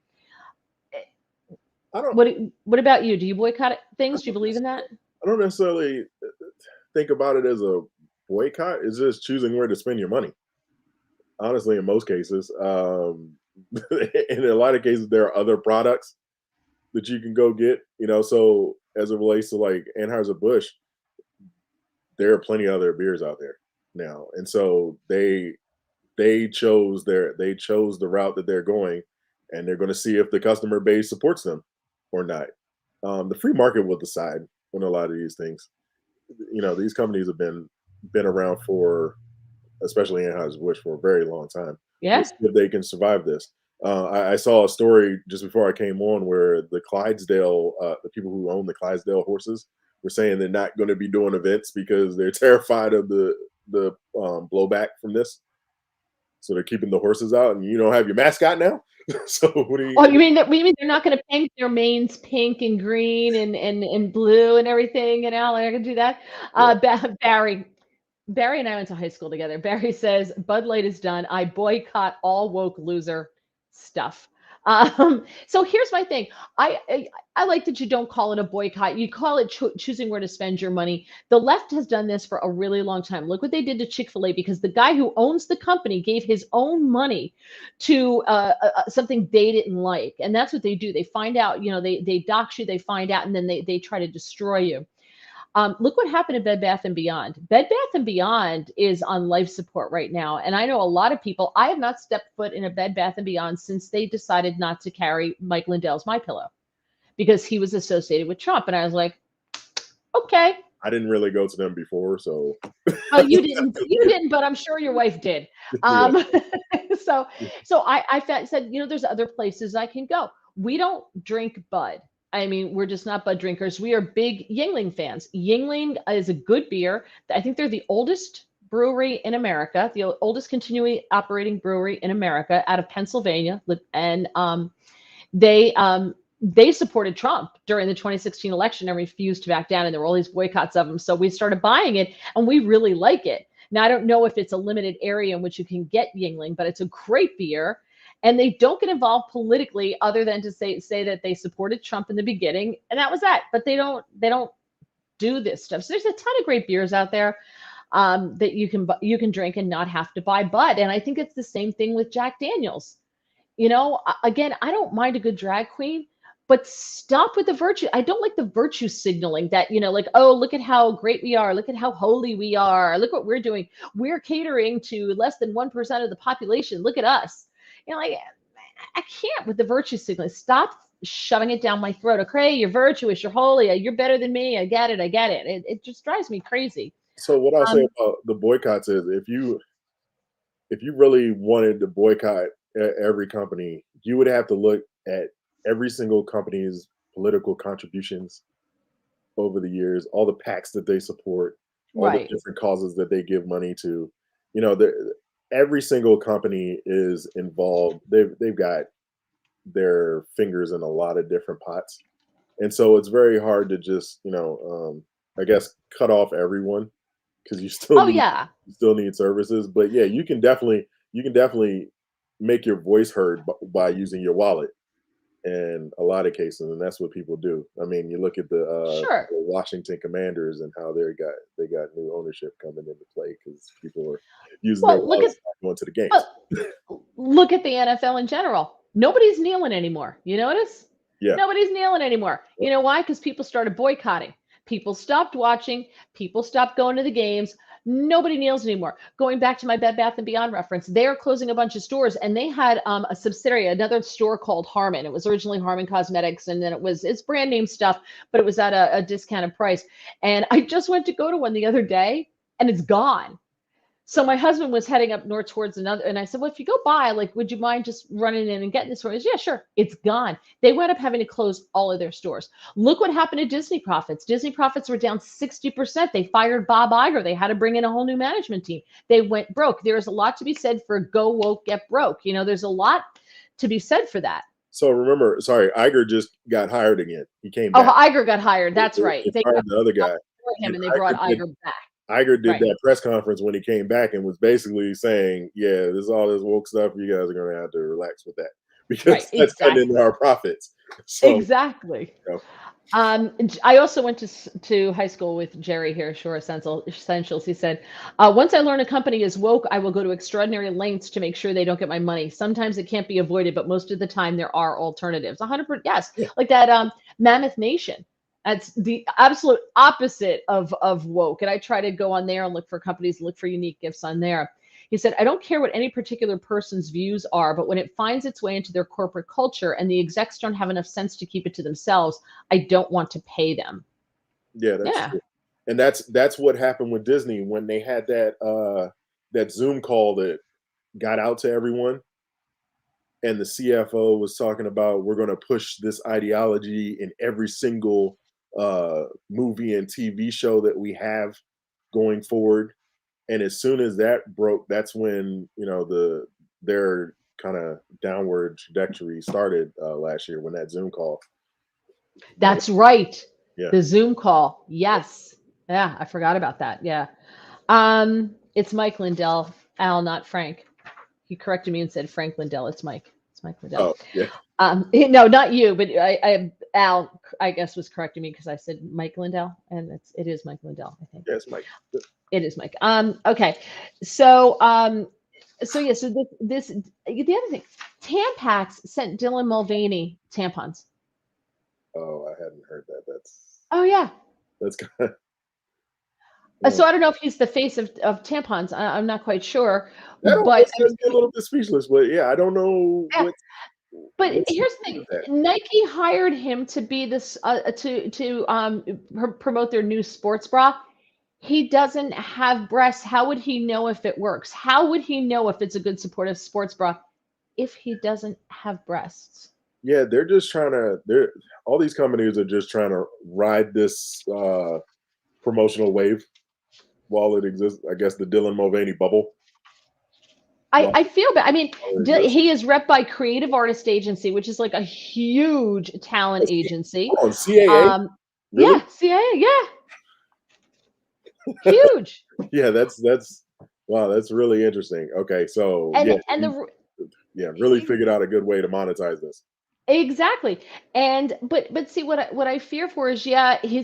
about you? Do you boycott things? Do you believe in that? I don't necessarily think about it as a boycott. It's just choosing where to spend your money. Honestly, in most cases, in a lot of cases, there are other products that you can go get. So as it relates to like Anheuser-Busch, there are plenty of other beers out there now, and so they chose the route that they're going, and they're going to see if the customer base supports them or not. The free market will decide on a lot of these things. These companies have been around for, especially Anheuser-Busch, for a very long time. Yeah. If they can survive this. I saw a story just before I came on where the people who own the Clydesdale horses were saying they're not going to be doing events because they're terrified of the blowback from this. So they're keeping the horses out, and you don't have your mascot now. So what do you? Oh, you mean they're not going to paint their manes pink and green and blue and everything? They're going to do that. Yeah. Barry and I went to high school together. Barry says, Bud Light is done. I boycott all woke loser stuff. So here's my thing. I like that you don't call it a boycott. You call it choosing where to spend your money. The left has done this for a really long time. Look what they did to Chick-fil-A, because the guy who owns the company gave his own money to something they didn't like. And that's what they do. They find out, they dox you, they find out, and then they try to destroy you. Look what happened at Bed Bath & Beyond. Bed Bath & Beyond is on life support right now. And I know a lot of people, I have not stepped foot in a Bed Bath & Beyond since they decided not to carry Mike Lindell's MyPillow because he was associated with Trump. And I was like, okay. I didn't really go to them before, so. Well, you didn't, but I'm sure your wife did. So I said, there's other places I can go. We don't drink Bud. I mean, we're just not Bud drinkers. We are big Yuengling fans. Yuengling is a good beer. I think they're the oldest brewery in America, the oldest continually operating brewery in America, out of Pennsylvania. And they supported Trump during the 2016 election and refused to back down. And there were all these boycotts of them. So we started buying it, and we really like it. Now, I don't know if it's a limited area in which you can get Yuengling, but it's a great beer. And they don't get involved politically other than to say that they supported Trump in the beginning. And that was that. But they don't do this stuff. So there's a ton of great beers out there that you can drink and not have to buy Bud. And I think it's the same thing with Jack Daniels. Again, I don't mind a good drag queen, but stop with the virtue. I don't like the virtue signaling that, like, oh, look at how great we are. Look at how holy we are. Look what we're doing. We're catering to less than 1% of the population. Look at us. Like, I can't with the virtue signaling. Stop shoving it down my throat. Okay, you're virtuous. You're holy. You're better than me. I get it. I get it. It just drives me crazy. So what I'll say Um, about the boycotts is if you really wanted to boycott every company, you would have to look at every single company's political contributions over the years, all the PACs that they support, all the right. different causes that they give money to. You know, every single company is involved. They've got their fingers in a lot of different pots, and so it's very hard to just I guess cut off everyone because Oh yeah. you still need services. But yeah, you can definitely make your voice heard by using your wallet in a lot of cases, and that's what people do. I mean, you look at Sure. the Washington Commanders and how they got new ownership coming into play because people are using their Well, wallets not going to the games. well, look at the NFL in general. Nobody's kneeling anymore. You notice? Yeah. Nobody's kneeling anymore. You Yep. know why? Because people started boycotting. People stopped watching. People stopped going to the games. Nobody kneels anymore. Going back to my Bed Bath and Beyond reference, they are closing a bunch of stores, and they had a subsidiary, another store called Harmon. It was originally Harmon Cosmetics, and then it's brand name stuff, but it was at a discounted price. And I just went to go to one the other day, and it's gone. So my husband was heading up north towards another, and I said, "Well, if you go by, like, would you mind just running in and getting this for us?" Yeah, sure. It's gone. They wound up having to close all of their stores. Look what happened to Disney profits. Disney profits were down 60%. They fired Bob Iger. They had to bring in a whole new management team. They went broke. There's a lot to be said for go woke, get broke. There's a lot to be said for that. So remember, sorry, Iger just got hired again. He came Oh, back. Iger got hired. That's They right. They fired got the other guy, him and and they brought Iger back. Iger did Right. that press conference when he came back and was basically saying, "Yeah, this is all this woke stuff. You guys are going to have to relax with that Right. because that's cutting into Exactly. our profits." So, Exactly. you know, I also went to high school with Jerry here, Shore Essentials. He said, once I learn a company is woke, I will go to extraordinary lengths to make sure they don't get my money. Sometimes it can't be avoided, but most of the time there are alternatives. 100%, yes, yeah. like that Mammoth Nation. That's the absolute opposite of woke. And I try to go on there and look for companies, look for unique gifts on there. He said, I don't care what any particular person's views are, but when it finds its way into their corporate culture and the execs don't have enough sense to keep it to themselves, I don't want to pay them. Yeah, that's Yeah, true. And that's what happened with Disney when they had that Zoom call that got out to everyone, and the CFO was talking about we're going to push this ideology in every single movie and TV show that we have going forward. And as soon as that broke, that's when their kind of downward trajectory started last year when that Zoom call. that's right. Yeah. The Zoom call. Yes. Yeah, I forgot about that. Yeah. It's Mike Lindell, Al, not Frank. He corrected me and said Frank Lindell. It's Mike. It's Mike Lindell. Oh, yeah. No, not you, but Al, I guess, was correcting me because I said Mike Lindell, and it is Mike Lindell, I think. Yes, Mike. It is Mike. Okay. So yeah, so this the other thing, Tampax sent Dylan Mulvaney tampons. Oh, I hadn't heard that. Oh yeah. That's kind So of, I don't know if he's the face of tampons. I'm not quite sure, that but almost has me a little bit speechless. But yeah, I don't know yeah. But what's the here's the point thing: of that. Nike hired him to be this to promote their new sports bra. He doesn't have breasts. How would he know if it works? How would he know if it's a good supportive sports bra if he doesn't have breasts? Yeah, they're just trying to. They're all these companies are just trying to ride this promotional wave while it exists. I guess the Dylan Mulvaney bubble. While I feel bad. I mean, it exists. he is rep by Creative Artist Agency, which is like a huge talent agency. Hold on, CAA? Um, Really? yeah, CIA, yeah, huge. Yeah, that's wow, that's really interesting. Okay, so And yeah, and the yeah, really figured out a good way to monetize this. exactly. And but see what I fear for is, yeah, he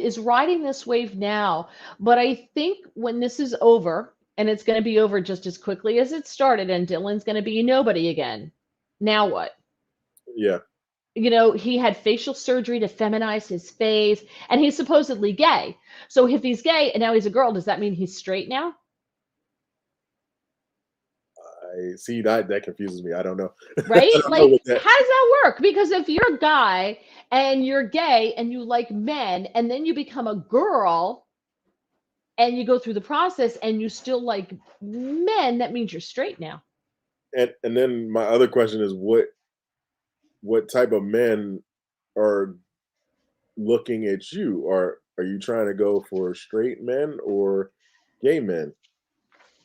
is riding this wave now, but I think when this is over, and it's going to be over just as quickly as it started, and Dylan's going to be nobody again. Now what? Yeah. He had facial surgery to feminize his face, and he's supposedly gay. So if he's gay and now he's a girl, does that mean he's straight now? I see that confuses me. I don't know. I Right? don't know Like, what that. how does that work? Because if you're a guy and you're gay and you like men, and then you become a girl and you go through the process and you still like men, that means you're straight now. And then my other question is what type of men are looking at you? Are you trying to go for straight men or gay men?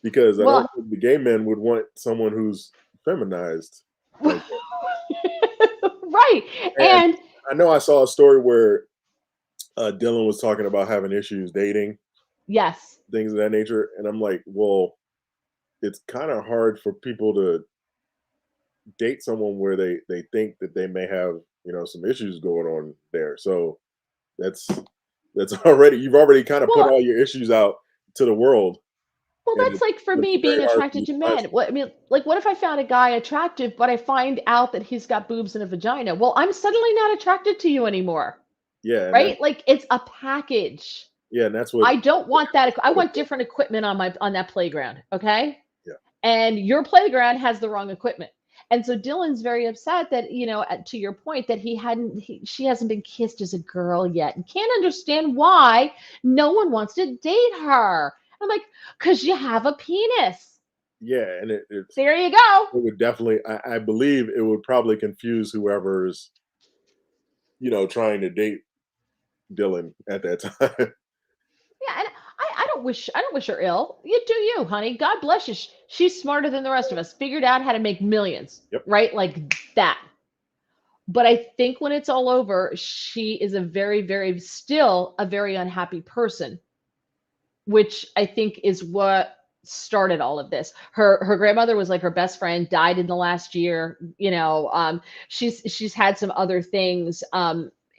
Because I don't Well, think the gay men would want someone who's feminized like that. right. And And I know I saw a story where Dylan was talking about having issues dating, yes. things of that nature, and I'm like, well, it's kind of hard for people to date someone where they think that they may have some issues going on there. So that's that's already you've already kind of put Well, all your issues out to the world, and that's like for it's me very being hard for you attracted to to find men. someone. What I mean, like, what if I found a guy attractive, but I find out that he's got boobs and a vagina? Well, I'm suddenly not attracted to you anymore, Yeah, and right? Like, it's a package. yeah, and that's what I don't want that. I what it want different equipment on that playground. Okay. yeah. And your playground has the wrong equipment. And so Dylan's very upset that, to your point, that she hasn't been kissed as a girl yet and can't understand why no one wants to date her. I'm like, because you have a penis. Yeah, and There you go. it would definitely I believe it would probably confuse whoever's, trying to date Dylan at that time. Yeah, and I don't wish her ill. You do you, honey. God bless you. She's smarter than the rest of us. Figured out how to make millions, Yep. right? Like that. But I think when it's all over, she is still a very unhappy person, which I think is what started all of this. Her grandmother was like her best friend, died in the last year. She's had some other things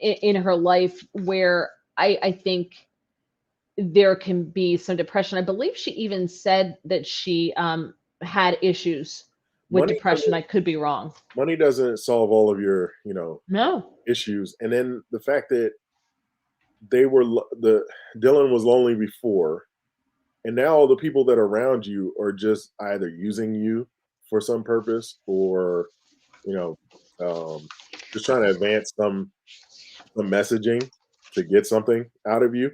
in her life where I think there can be some depression. I believe she even said that she had issues with Money depression. I doesn't could be wrong. money doesn't solve all of your, No. issues. And then the fact that the Dylan was lonely before, and now all the people that are around you are just either using you for some purpose or, you know, um, just trying to advance some messaging to get something out of you.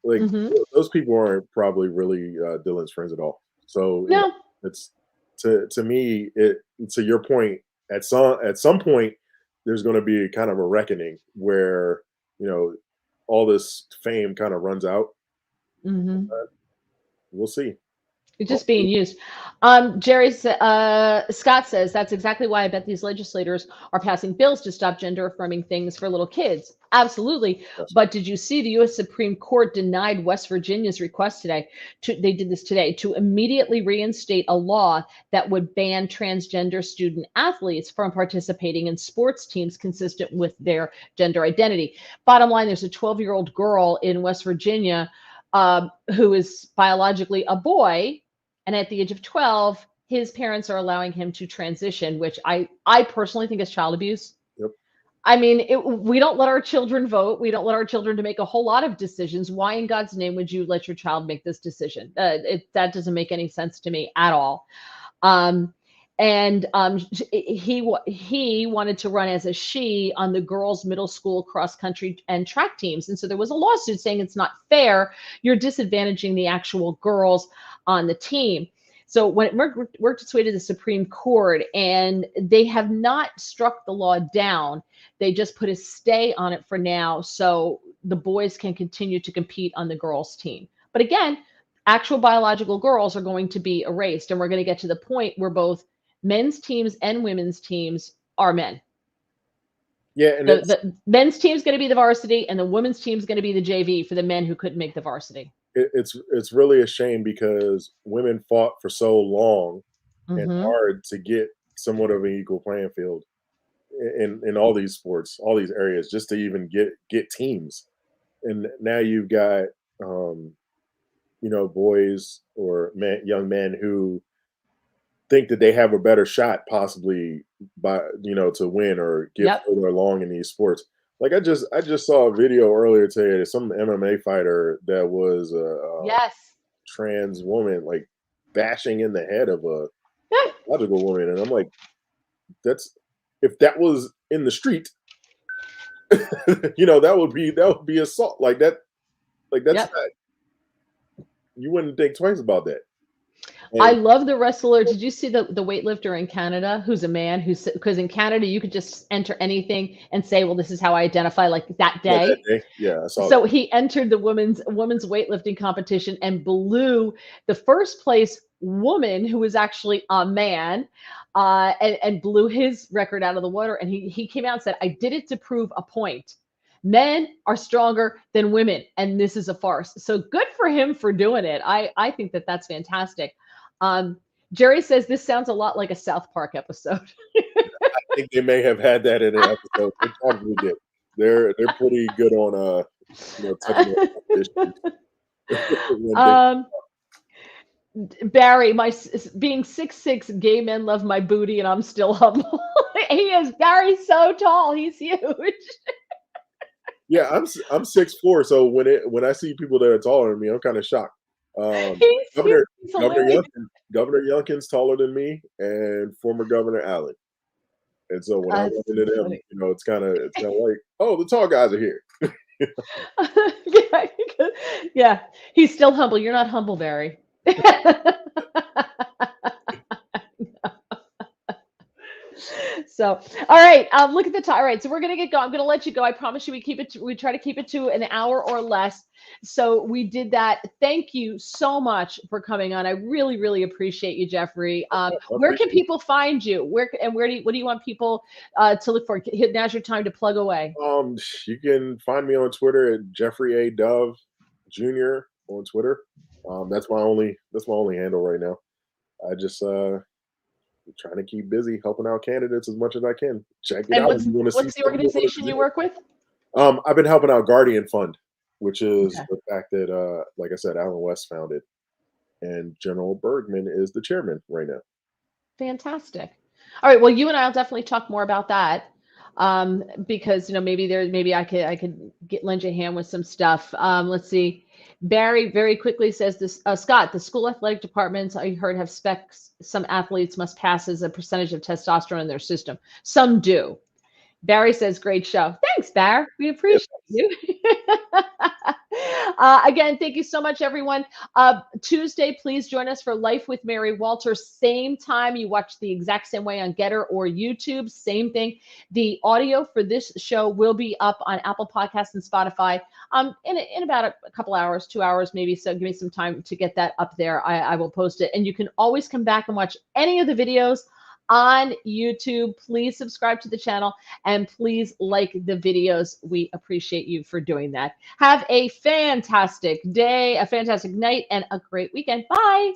Like Hmm. those people aren't probably really Dylan's friends at all. So No. it's to me it to your point at some point there's going to be kind of a reckoning where you know all this fame kind of runs out. Hmm. We'll see. It's just Hopefully. being used. Scott says that's exactly why I bet these legislators are passing bills to stop gender affirming things for little kids. Absolutely. Yes. But did you see the U.S. Supreme Court denied West Virginia's request today? They did this today to immediately reinstate a law that would ban transgender student athletes from participating in sports teams consistent with their gender identity. Bottom line, there's a 12-year-old girl in West Virginia who is biologically a boy, and at the age of 12 his parents are allowing him to transition, which I personally think is child abuse. Yep. I mean, we don't let our children vote, we don't let our children to make a whole lot of decisions. Why in God's name would you let your child make this decision? That doesn't make any sense to me at all. um, and he wanted to run as a she on the girls middle school cross country and track teams, and so there was a lawsuit saying it's not fair, you're disadvantaging the actual girls on the team. So when it worked its way to the Supreme Court, and they have not struck the law down, they just put a stay on it for now, so the boys can continue to compete on the girls' team. But again, actual biological girls are going to be erased, and we're going to get to the point where both men's teams and women's teams are men. Yeah, and The men's team is going to be the varsity, and the women's team is going to be the JV for the men who couldn't make the varsity. it's really a shame because women fought for so long and Mm-hmm. hard to get somewhat of an equal playing field in all these sports, all these areas, just to even get teams. And now you've got boys or young men who think that they have a better shot possibly by to win or get Yep. further along in these sports. Like I just saw a video earlier today of some MMA fighter that was a Yes. trans woman like bashing in the head of a biological woman, and I'm like, that's if that was in the street, that would be assault like that. Like that's Yep. not, you wouldn't think twice about that. I And love the wrestler. Did you see the weightlifter in Canada who's a man who's because in Canada you could just enter anything and say, well, this is how I identify like that yeah, that day. day, yeah, I saw that. So he entered the women's weightlifting competition and blew the first place woman who was actually a man and blew his record out of the water. And he came out and said, I did it to prove a point. Men are stronger than women, and this is a farce. So good for him for doing it. I think that that's fantastic. Um, Jerry says this sounds a lot like a South Park episode. I think they may have had that in an episode. They probably did. They're pretty good on touching on issues. When they- um, Barry, being 6'6", gay men love my booty, and I'm still humble. He is Barry's so tall, he's huge. yeah, I'm 6'4", so when I see people that are taller than me, I'm kind of shocked. He's huge. Governor He's Governor hilarious. Governor Youngkin's taller than me, and former Governor Allen. And so when I That's run too into them, funny. it's kind of like, oh, the tall guys are here. Yeah, yeah, he's still humble. You're not humble, Barry. So, all right, look at the time. All right, so we're gonna get going. I'm gonna let you go. I promise you, we try to keep it to an hour or less. So we did that. Thank you so much for coming on. I really, really appreciate you, Jeffrey. I Where can appreciate it. people find you? What do you want people to look for? Now's your time to plug away. You can find me on Twitter at Jeffrey A. Dove Jr. on Twitter. That's my only handle right now. I just trying to keep busy helping out candidates as much as I can. Check it And out if you want to see what's the something you want organization you to work with? I've been helping out Guardian Fund, which is Okay, the fact that, like I said, Alan West founded, and General Bergman is the chairman right now. fantastic. All right, well, you and I'll definitely talk more about that because maybe I could lend you a hand with some stuff. Let's see. Barry very quickly says this. Scott, the school athletic departments I heard have specs. Some athletes must pass as a percentage of testosterone in their system. Some do. Barry says, great show. Thanks, Barry. We Yeah, appreciate you. Again, thank you so much, everyone. Tuesday, please join us for Life with Mary Walter. Same time. You watch the exact same way on Getter or YouTube. Same thing. The audio for this show will be up on Apple Podcasts and Spotify in about a couple hours, 2 hours maybe. So give me some time to get that up there. I will post it. And you can always come back and watch any of the videos on YouTube. Please subscribe to the channel and please like the videos. We appreciate you for doing that. Have a fantastic day, a fantastic night, and a great weekend. Bye.